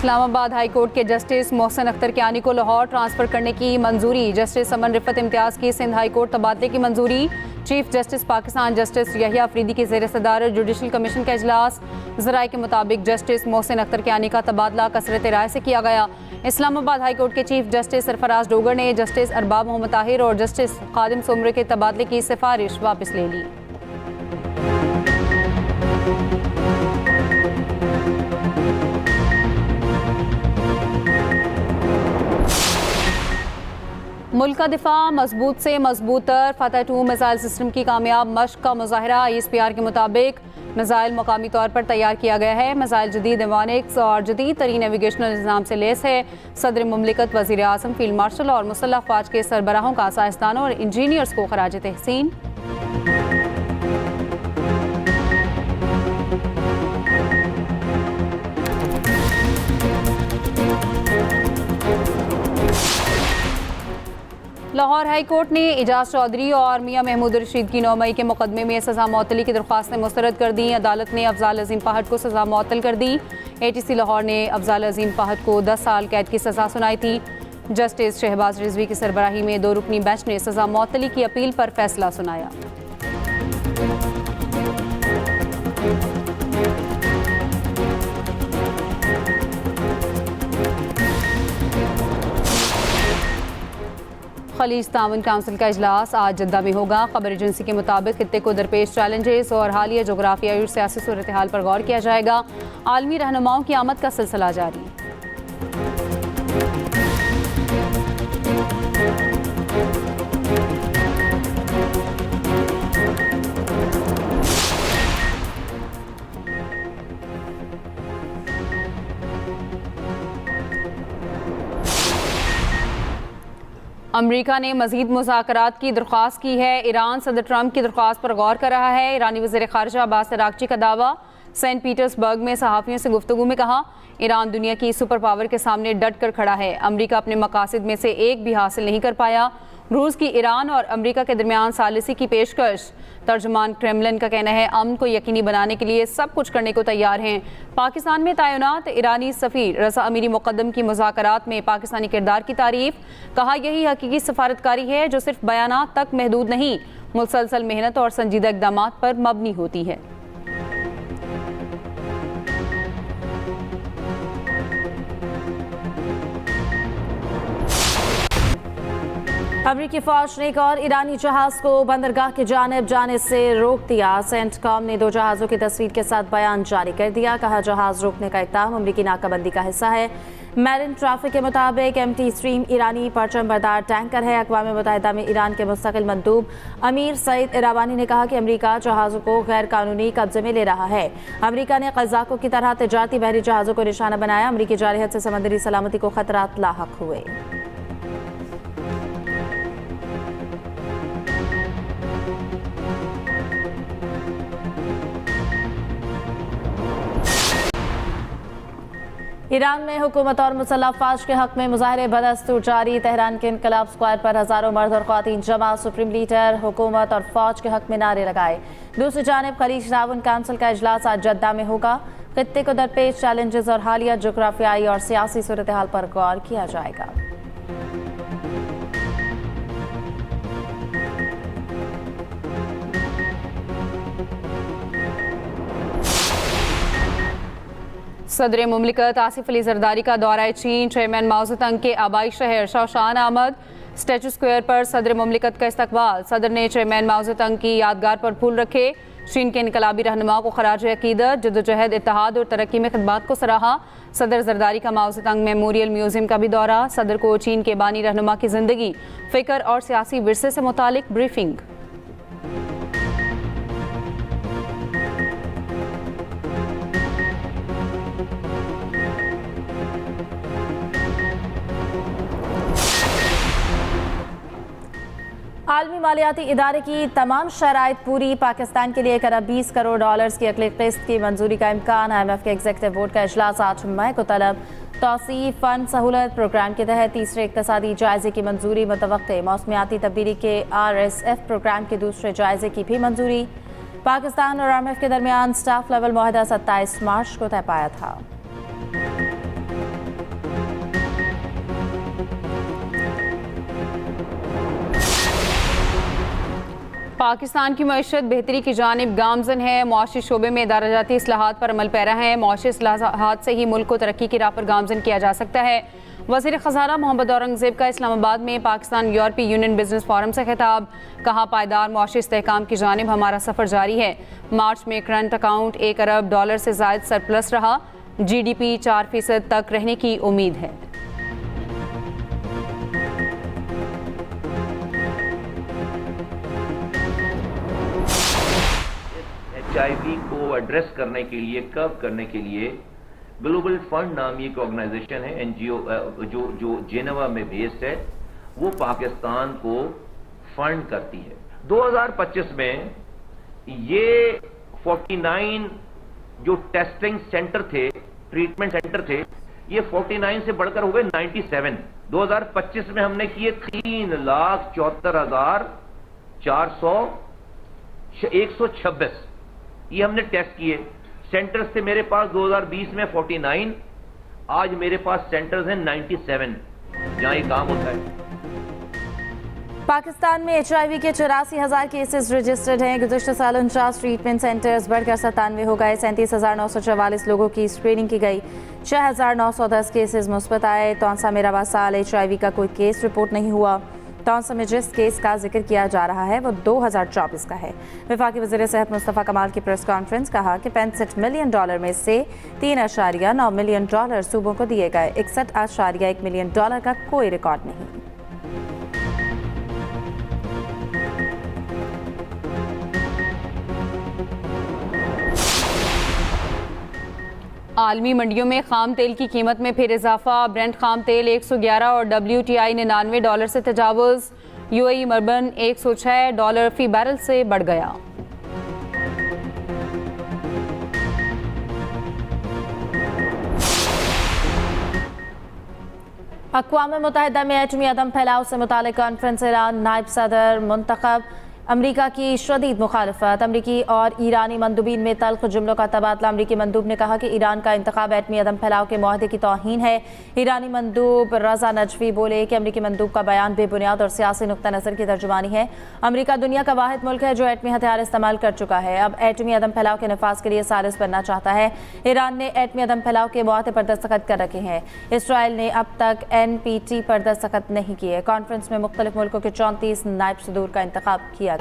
Islamabad high court के justice Mohsin Akhtar Kiani को Lahore transfer करने की मंजूरी। जस्टिस समन रिफत इम्तियाज़ की सिंध हाई कोर्ट तबादले की मंजूरी। Chief justice Pakistan justice Yahya Afridi की ज़ेर सदारत जुडिशल कमीशन का इजलास। ज़राए के मुताबिक जस्टिस मोहसिन अख्तर कियानी का तबादला कसरत राय से किया गया। इस्लामाबाद हाई कोर्ट के चीफ जस्टिस सरफराज डोगर ने जस्टिस अरबाब मोहम्मद ताहिर और जस्टिस खादिम सुमरे के तबादले की सिफारिश वापस ले ली। मुल्क का दिफा मजबूत से मजबूत तर। फतह 2 मिसाइल सिस्टम की कामयाब मश्क का मुजाहरा। ISPR के मुताबिक मिसाइल मकामी तौर पर तैयार किया गया है। मिसाइल जदीद एवानिक्स और जदीद तरीन नेविगेशनल निज़ाम से लेस है। सदर मुमलिकत, वज़ीर आज़म, फील्ड मार्शल और मुसल्लह फ़ौज के सरबराहों का साइंसदानों और इंजीनियर्स को खराज तहसीन। लाहौर हाई कोर्ट ने इजाज़ चौधरी और मियां महमूद रशीद की 9 मई के मुकदमे में सज़ा मुअत्तली की दरख्वास्तें मुस्तरद कर दी। अदालत ने अफजाल अजीम पहट को सज़ा मुअत्तल कर दी। ATC लाहौर ने अफजाल अजीम पहट को 10 साल कैद की सज़ा सुनाई थी। जस्टिस शहबाज रिजवी की सरबराही में 2 रुकनी बेंच ने सज़ा मुअत्तली की अपील पर फैसला सुनाया। खलीज ताउन काउंसिल का इजलास आज जद्दा में होगा। खबर एजेंसी के मुताबिक खित्ते को दरपेश चैलेंजेस और हालिया जोग्राफियाई और सियासी सूरत हाल पर गौर किया जाएगा। आलमी रहनुमाओं की आमद का सिलसिला जारी। अमरीका ने मजीद मुज़ाकरात की दरख्वास्त की है। ईरान सदर ट्रंप की दरख्वास्त पर गौर कर रहा है। ईरानी वज़ीर ख़ारिजा अब्बास अराग़ची का दावा। सेंट पीटर्सबर्ग में सहाफ़ियों से गुफ्तगू में कहा, ईरान दुनिया की सुपर पावर के सामने डट कर खड़ा है। अमरीका अपने मकासद में से एक भी हासिल नहीं कर पाया। रूस की ईरान और अमरीका के दरमियान सालिसी की पेशकश। तर्जुमान क्रेमलिन का कहना है अमन को यकीनी बनाने के लिए सब कुछ करने को तैयार हैं। पाकिस्तान में तैनात ईरानी सफ़ीर रज़ा अमीरी मुक़द्दम की मुज़ाकरात में पाकिस्तानी किरदार की तारीफ। कहा, यही हकीकी सफारतकारी है जो सिर्फ बयानात तक महदूद नहीं, मुसलसल मेहनत और संजीदा इक़दामात पर मबनी होती है। अमरीकी फौज ने एक और ईरानी जहाज को बंदरगाह की जानिब जाने से रोक दिया। सेंटकॉम ने 2 जहाज़ों की तस्वीर के साथ बयान जारी कर दिया। कहा, जहाज रोकने का इक़दाम अमरीकी नाकाबंदी का हिस्सा है। मैरिन ट्रैफिक के मुताबिक MT स्ट्रीम ईरानी परचम बरदार टैंकर है। अक़वाम मुत्तहिदा में ईरान के मुस्तकिल मंदूब अमीर सईद इरावानी ने कहा कि अमरीका जहाज़ों को गैर कानूनी कब्जे में ले रहा है। अमरीका ने क़ज़ाक़ों की तरह तिजारती बहरी जहाज़ों को निशाना बनाया। अमरीकी जारहत से समंदरी सलामती को खतरात लाहक हुए। ईरान में हुकूमत और मुसल्लह फ़ौज के हक में मुज़ाहरे बदस्तूर जारी। तेहरान के इनकलाब स्क्वायर पर हज़ारों मर्द और ख़वातीन जमा। सुप्रीम लीडर हुकूमत और फ़ौज के हक में नारे लगाए। दूसरी जानिब खलीज ताउन काउंसिल का इजलास आज जद्दा में होगा। खित्ते को दरपेश चैलेंजेस और हालिया जोग्राफियाई और सियासी सूरत हाल पर गौर किया जाएगा। सदर मुमलिकत आसिफ अली जरदारी का दौरा चीन। चेयरमैन माओ ज़ेडुंग के आबाई शहर शाओशान आमद। स्टैचू स्क्वायर पर सदर मुमलिकत का इस्तकबाल। सदर ने चेयरमैन माओ ज़ेडुंग की यादगार पर फूल रखे। चीन के इनकलाबी रहनुमाओं को खराज अकीदत, जद्दोजहद, इत्तेहाद और तरक्की में खिदमात को सराहा। सदर जरदारी का माओ ज़ेडुंग मेमोरियल म्यूजियम का भी दौरा। सदर को चीन के बानी रहनुमा की जिंदगी, फ़िक्र और सियासी विरसे से मुतालिक ब्रीफिंग। आलमी मालियाती इदारे की तमाम शराइत पूरी। पाकिस्तान के लिए $1 अरब 20 करोड़ की अगली किस्त की मंजूरी का इम्कान। IMF के एग्जीक्यूटिव बोर्ड का इजलास 8 मई को तलब। तौसीफ़ फ़ंड सहूलत प्रोग्राम के तहत तीसरे इक़्तिसादी जायजे की मंजूरी मुतवक्के। मौसमियाती तब्दीली के RSF प्रोग्राम के दूसरे जायजे की भी मंजूरी। पाकिस्तान और IMF के दरमियान स्टाफ लेवल मुआहदा 27 मार्च को तय पाया था। पाकिस्तान की मईशत बेहतरी की जानिब गामजन है। मुआशी शोबे में इदाराजाती इस्लाहात पर अमल पैरा है। मुआशी इस्लाहात से ही मुल्क को तरक्की की राह पर गामजन किया जा सकता है। वज़ीर ख़ज़ाना मोहम्मद औरंगज़ेब का इस्लामाबाद में पाकिस्तान यूरोपीय यूनियन बिजनेस फोरम से खिताब। कहा, पायदार मुआशी इस्तेहकाम की जानिब हमारा सफ़र जारी है। मार्च में करंट अकाउंट $1 अरब से ज़ायद सरप्लस रहा। GDP 4% तक रहने की उम्मीद है। HIV को एड्रेस करने के लिए, कर्व करने के लिए ग्लोबल फंड नामी एक ऑर्गेनाइजेशन है, NGO, जो जेनेवा में बेस्ड है, वो पाकिस्तान को फंड करती है। 2025 में ये 49 जो टेस्टिंग सेंटर थे, ट्रीटमेंट सेंटर थे, ये 49 से बढ़कर हो गए 97। 2025 में हमने किए 3,74,126 ये हमने टेस्ट किए। सेंटर्स थे मेरे पास 2020 में 49, आज मेरे पास सेंटर्स हैं 97 जहां ये काम होता है। पाकिस्तान में HIV के 84,000 केसेस रजिस्टर्ड हैं। गुज़श्ता साल 49 ट्रीटमेंट सेंटर्स बढ़कर 97 हो गए। 37,944 लोगों की स्क्रीनिंग की गई। 6,910 केसेस मुस्बत आए। तौंसा में रवा साल HIV का कोई केस रिपोर्ट नहीं हुआ। तौंसा में जिस केस का जिक्र किया जा रहा है वो 2024 का है। वफाकी वज़ीर सेहत मुस्तफ़ा कमाल की प्रेस कॉन्फ्रेंस कहा कि $65 मिलियन में से $3.9 मिलियन सूबों को दिए गए। $61.1 मिलियन का कोई रिकॉर्ड नहीं। आलमी मंडियों में खाम तेल की कीमत में फिर इजाफा। ब्रेंट खाम तेल 111 और WTI $99 से तजावुज़। UAE मर्बन $106 फी बैरल से बढ़ गया। अक़वाम मुत्तहिदा में एटमी अदम फैलाव से मुतालिक कॉन्फ्रेंस ईरान। नायब सदर मुंतखब अमरीका की शदीद मुखालफत। अमरीकी और ईरानी मंदूबीन में तल्ख जुमलों का तबादला। अमरीकी मंदूब ने कहा कि ईरान का इंतखाब एटमी अदम फैलाव के मुआहदे की तौहीन है। ईरानी मंदूब रजा नजफी बोले कि अमरीकी मंदूब का बयान बेबुनियाद और सियासी नुक्ता नज़र की तर्जुमानी है। अमरीका दुनिया का वाहिद मुल्क है जो एटमी हथियार इस्तेमाल कर चुका है। अब एटमी अदम फैलाव के नफाज के लिए सारिस बनना चाहता है। ईरान ने एटमी अदम फैलाव के मुआहदे पर दस्तखत कर रखे हैं। इसराइल ने अब तक NPT पर दस्तखत नहीं किए। कॉन्फ्रेंस में मुख्तलिफ मुल्कों के 34 नायब सदूर का इंतखाब किया गया।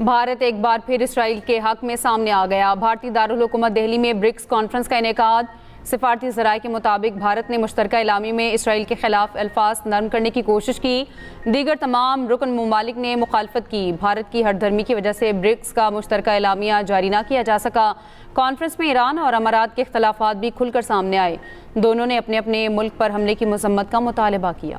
भारत एक बार फिर इसराइल के हक में सामने आ गया। भारतीय दारुल हुकूमत दिल्ली में ब्रिक्स कॉन्फ्रेंस का इनेकाद। सिफारती ज़राए के मुताबिक भारत ने मुश्तरका इलामी में इसराइल के खिलाफ अल्फाज नरम करने की कोशिश की। दीगर तमाम रुकन ममालिक ने मुखालफत की। भारत की हरधर्मी की वजह से ब्रिक्स का मुश्तरका इलामिया जारी ना किया जा सका। कॉन्फ्रेंस में ईरान और अमारात के इख्तलाफात भी खुलकर सामने आए। दोनों ने अपने अपने मुल्क पर हमले की मजम्मत का मुतालबा किया।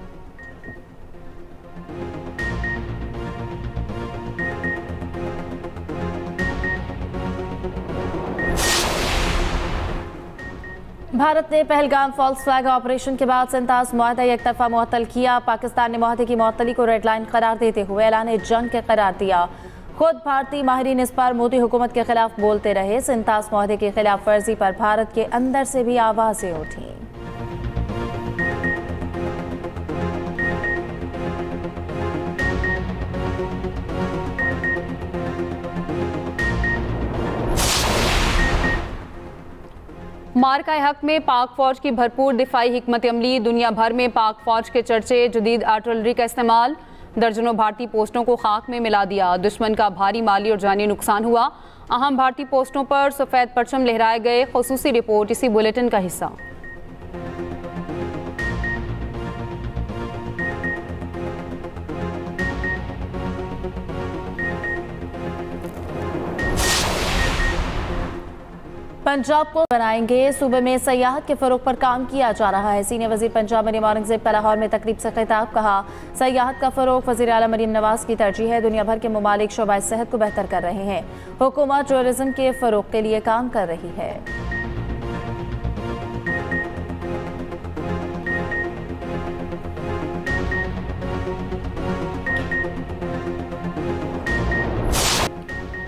भारत ने पहलगाम फॉल्स फ्लैग ऑपरेशन के बाद संतास मुआहदा एक तरफा मुअत्तल किया। पाकिस्तान ने मुआहदे की मुअत्तली को रेड लाइन करार देते हुए ऐलान जंग के करार दिया। खुद भारतीय माहिरीन इस पर मोदी हुकूमत के खिलाफ बोलते रहे। संतास मुआहदे की खिलाफ वर्जी पर भारत के अंदर से भी आवाजें उठी। मार्का हक में पाक फौज की भरपूर दिफाई हिकमत अमली। दुनिया भर में पाक फौज के चर्चे। जदीद आर्टिलरी का इस्तेमाल। दर्जनों भारतीय पोस्टों को खाक में मिला दिया। दुश्मन का भारी माली और जानी नुकसान हुआ। अहम भारतीय पोस्टों पर सफ़ेद परचम लहराए गए। खुसूसी रिपोर्ट इसी बुलेटिन का हिस्सा। पंजाब को बनाएंगे। सूबे में सयाहत के फरोग पर काम किया जा रहा है। सीनियर वजीर पंजाब मरीम औरंगजेब का लाहौर में तकरीब से खिताब। कहा, सयाहत का फरोग वजीर आला मरीम नवाज की तरजीह है। दुनिया भर के ममालिक शोबा सेहत को बेहतर कर रहे हैं। हुकूमत टूरिज्म के फरोग के लिए काम कर रही है।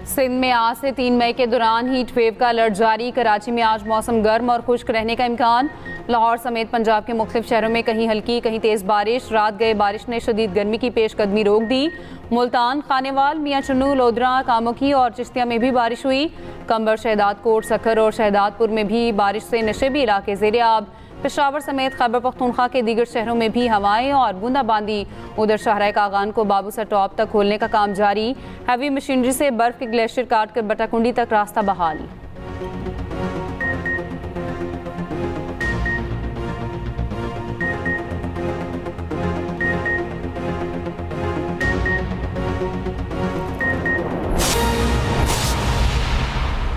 सिंध में आज से 3 मई के दौरान हीट वेव का अलर्ट जारी। कराची में आज मौसम गर्म और खुश्क रहने का इम्कान। लाहौर समेत पंजाब के मुख्तलिफ शहरों में कहीं हल्की कहीं तेज़ बारिश। रात गए बारिश ने शदीद गर्मी की पेशकदमी रोक दी। मुल्तान, खानेवाल, मियां चुन्नू, लोधरा, कामोकी और चिश्तिया में भी बारिश हुई। कंबर, शहदादकोट, सखर और शहदादपुर में भी बारिश से नशेबी इलाके ज़ेरे आब। पेशावर समेत खैबर पख्तूनख्वा के दीगर शहरों में भी हवाएं और बूंदाबांदी। उधर शाहराह कागान को बाबूसर टॉप तक खोलने का काम जारी। हैवी मशीनरी से बर्फ के ग्लेशियर काट कर बटाकुंडी तक रास्ता बहाल।